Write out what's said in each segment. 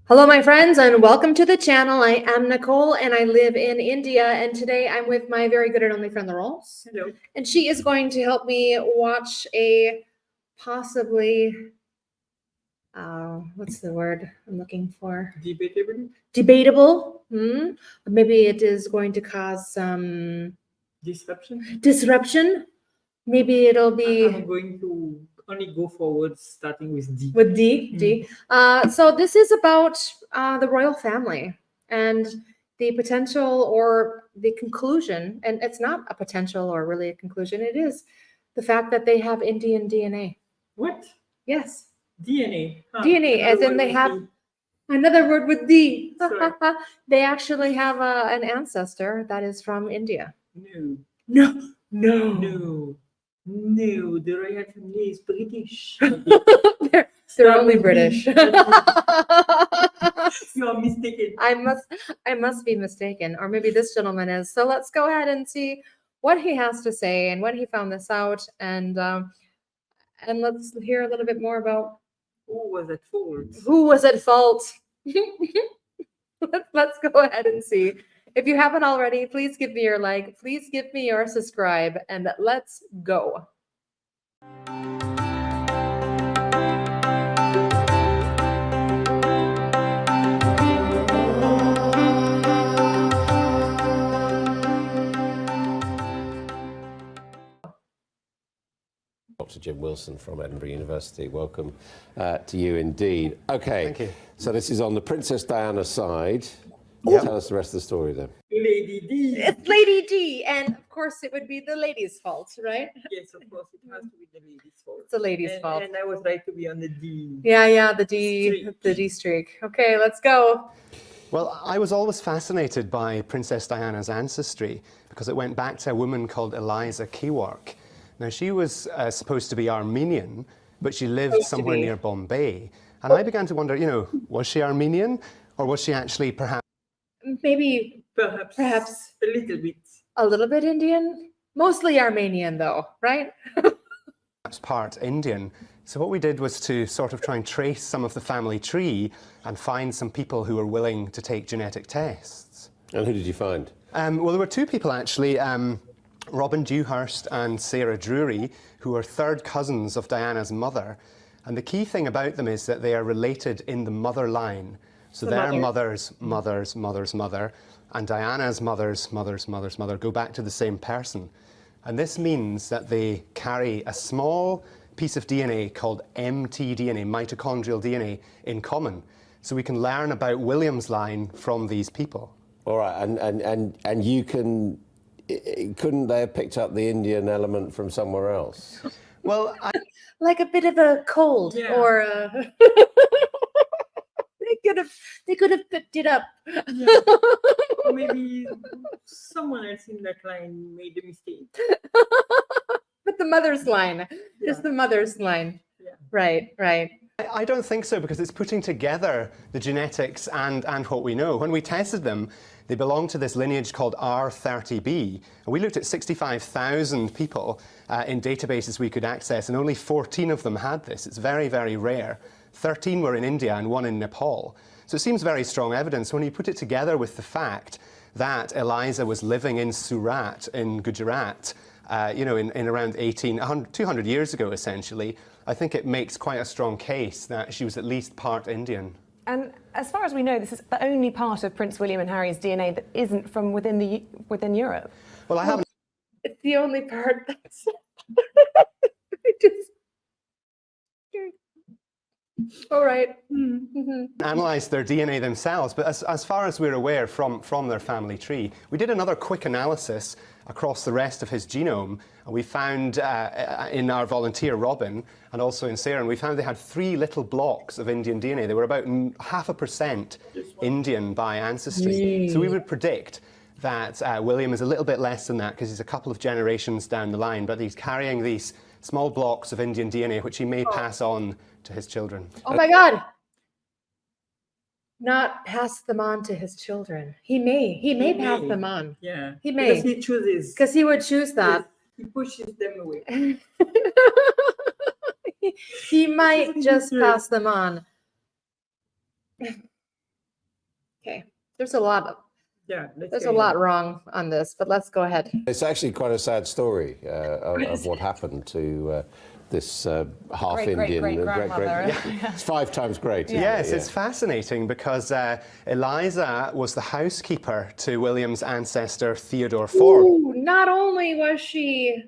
Hello, my friends, and welcome to the channel. I am Nicole, and I live in India. And today I'm with my very good and only friend, the Rolls. Hello. And she is going to help me watch a possibly, what's the word I'm looking for? Debatable. Debatable. Maybe it is going to cause some disruption. Maybe it'll be. I'm going to only go forward, starting with D. With D. So this is about the royal family and the potential or the conclusion, and it's not a potential or really a conclusion. It is the fact that they have Indian DNA. What? Yes. DNA. DNA, as in they have another word with D. Sorry. They actually have an ancestor that is from India. No. No. No, the royal family is British. They're only British. You are mistaken. I must be mistaken, or maybe this gentleman is. So let's go ahead and see what he has to say and when he found this out, and let's hear a little bit more about who was at fault. Who was at fault? Let's go ahead and see. If you haven't already, please give me your like, please give me your subscribe, and let's go. Dr. Jim Wilson from Edinburgh University. Welcome to you indeed. Okay, thank you. So this is on the Princess Diana side. Yep. Tell us the rest of the story then. Lady D. It's Lady D, and of course it would be the lady's fault, right? Yes, of course, it has to be the lady's fault. It's the lady's fault. And I was right to be on the D. Yeah, the D streak. Okay, let's go. Well, I was always fascinated by Princess Diana's ancestry because it went back to a woman called Eliza Kewark. Now, she was supposed to be Armenian, but she lived somewhere near Bombay. And I began to wonder, was she Armenian, or was she actually perhaps a little bit. A little bit Indian? Mostly Armenian, though, right? perhaps part Indian. So what we did was to sort of try and trace some of the family tree and find some people who were willing to take genetic tests. And who did you find? Well, there were two people, actually. Robin Dewhurst and Sarah Drury, who are third cousins of Diana's mother. And the key thing about them is that they are related in the mother line. So their mother's mother and Diana's mother's mother go back to the same person. And this means that they carry a small piece of DNA called mtDNA, mitochondrial DNA, in common. So we can learn about William's line from these people. All right, and you couldn't they have picked up the Indian element from somewhere else? Well, like a bit of a cold, or they could have picked it up. Yeah. Or maybe someone else in that line made a mistake. But the mother's line, just the mother's line. Yeah. Right. I don't think so, because it's putting together the genetics and what we know. When we tested them, they belong to this lineage called R30B. And we looked at 65,000 people in databases we could access, and only 14 of them had this. It's very, very rare. 13 were in India and 1 in Nepal. So it seems very strong evidence. When you put it together with the fact that Eliza was living in Surat in Gujarat, in around 200 years ago, essentially, I think it makes quite a strong case that she was at least part Indian. And as far as we know, this is the only part of Prince William and Harry's DNA that isn't from within Europe. Well, I haven't. It's the only part that's. All right. Analysed their DNA themselves, but as far as we're aware from their family tree, we did another quick analysis across the rest of his genome, and we found in our volunteer Robin and also in Sarah, and we found they had 3 little blocks of Indian DNA. They were about 0.5% Indian by ancestry. So we would predict that William is a little bit less than that because he's a couple of generations down the line, but he's carrying these small blocks of Indian DNA which he may pass on to his children. Oh my God! Not pass them on to his children. He may pass them on. Yeah. He may. Because he chooses. Because he would choose that. He pushes them away. He might just pass them on. Okay, there's a lot. Yeah, let's There's a carry lot on. wrong on this, but let's go ahead. It's actually quite a sad story of what happened to this half Indian Great-great-great-grandmother. It's 5 times great. isn't Yes, it? it's fascinating because Eliza was the housekeeper to William's ancestor Theodore Forbes. Ooh, not only was she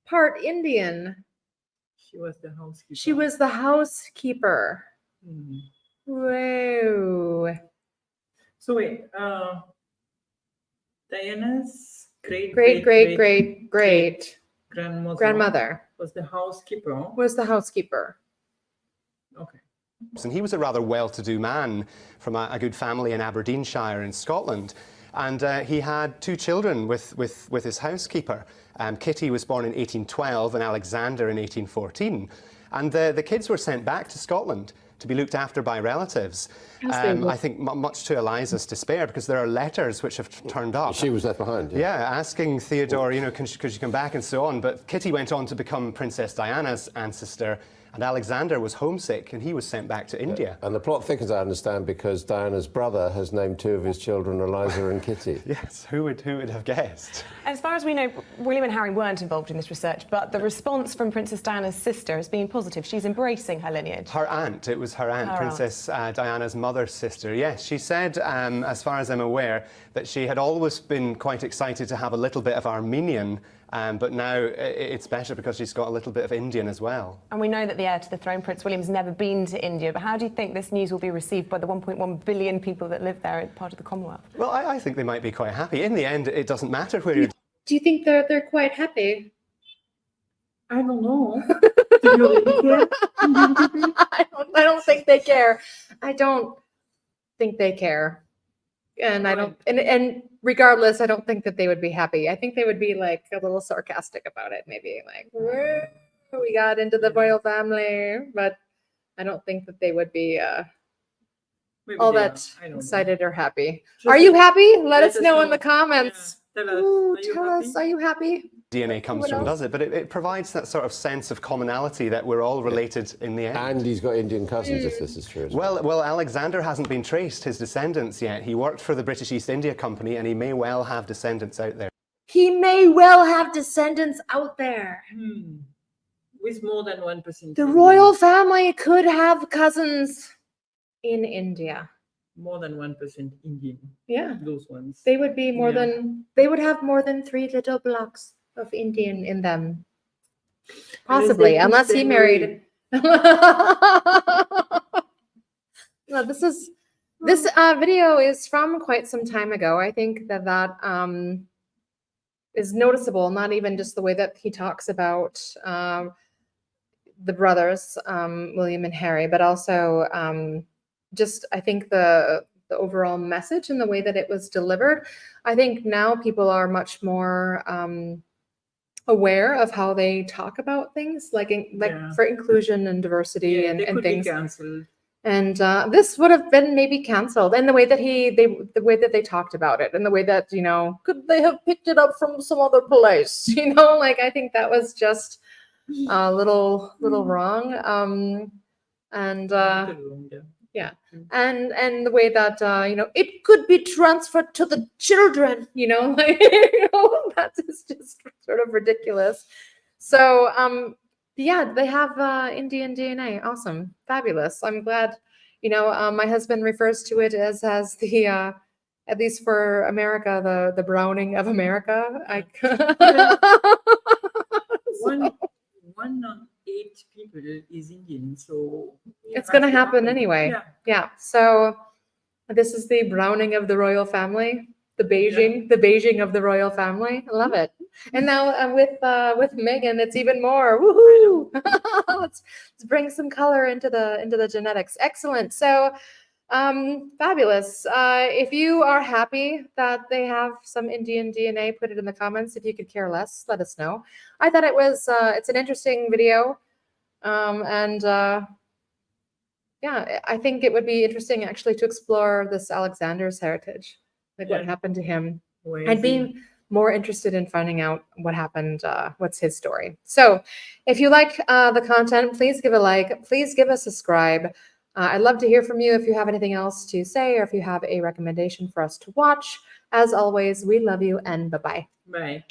part Indian, She was the housekeeper. she was the housekeeper. Hmm. Whoa. So wait, Diana's Great, great, great, great grandmother was the housekeeper. was the housekeeper. Okay. And he was a rather well-to-do man from a good family in Aberdeenshire in Scotland. And he had 2 children with his housekeeper. Kitty was born in 1812 and Alexander in 1814. And the kids were sent back to Scotland to be looked after by relatives. I think much to Eliza's despair, because there are letters which have turned up. She was left behind. Yeah, asking Theodore, you know, could she come back and so on. But Kitty went on to become Princess Diana's ancestor, and Alexander was homesick and he was sent back to India. And the plot thickens, I understand, because Diana's brother has named 2 of his children Eliza and Kitty. Yes, who would have guessed? As far as we know, William and Harry weren't involved in this research, but the response from Princess Diana's sister has been positive. She's embracing her lineage. Her aunt, it was her aunt, Her Princess Diana's mother's sister. Yes, she said, as far as I'm aware, that she had always been quite excited to have a little bit of Armenian, but now it's better because she's got a little bit of Indian as well. And we know that the heir to the throne, Prince William's never been to India, but how do you think this news will be received by the 1.1 billion people that live there, part of the Commonwealth? Well, I think they might be quite happy. In the end, it doesn't matter where you're. Do you think they're quite happy? I don't know. Do you really care? I don't think they care. I don't think they care. And I don't, and regardless, I don't think that they would be happy. I think they would be like a little sarcastic about it, maybe like, "Woo, we got into the royal family," but I don't think that they would be Maybe all they that are. I don't know. excited or happy. Just Are you happy? Let us know in the Yeah, comments. tell us. Ooh, Are you tell happy? us, are you happy? DNA comes What from, else? does it? But it provides that sort of sense of commonality that we're all related in the end. And he's got Indian cousins, if this is true as well. Well, Alexander hasn't been traced, his descendants yet. He worked for the British East India Company, and he may well have descendants out there. He may well have descendants out there. With more than 1%. The royal family could have cousins in India. More than 1% Indian. Yeah. Those ones. They would be more Yeah. than, they would have more than 3 little blocks of Indian in them. Possibly, they unless he same married. No, this video is from quite some time ago. I think that is noticeable, not even just the way that he talks about the brothers, William and Harry, but also just, I think, the overall message and the way that it was delivered. I think now people are much more aware of how they talk about things, like Yeah. for inclusion and diversity Yeah, and they could things. be cancelled. And this would have been maybe canceled. And the way that the way that they talked about it, and the way that, you know, could they have picked it up from some other place? You know, like, I think that was just a little wrong. And yeah, and the way that you know, it could be transferred to the children, you know, like, you know, that is just sort of ridiculous. So yeah, they have Indian DNA. Awesome, fabulous. I'm glad. You know, my husband refers to it as the at least for America, the browning of America. One on 8 people is Indian, so It's going to happen anyway. Yeah. Yeah. So this is the browning of the royal family, the Beijing of the royal family. I love it. And now with Meghan, it's even more. Woohoo! let's bring some color into the genetics. Excellent. So fabulous. If you are happy that they have some Indian DNA, put it in the comments. If you could care less, let us know. I thought it was it's an interesting video. Yeah, I think it would be interesting actually to explore this Alexander's heritage, like what Yeah. happened to him. Where I'd is he? be more interested in finding out what happened, what's his story. So if you like the content, please give a like, please give a subscribe. I'd love to hear from you if you have anything else to say or if you have a recommendation for us to watch. As always, we love you and bye-bye. Bye.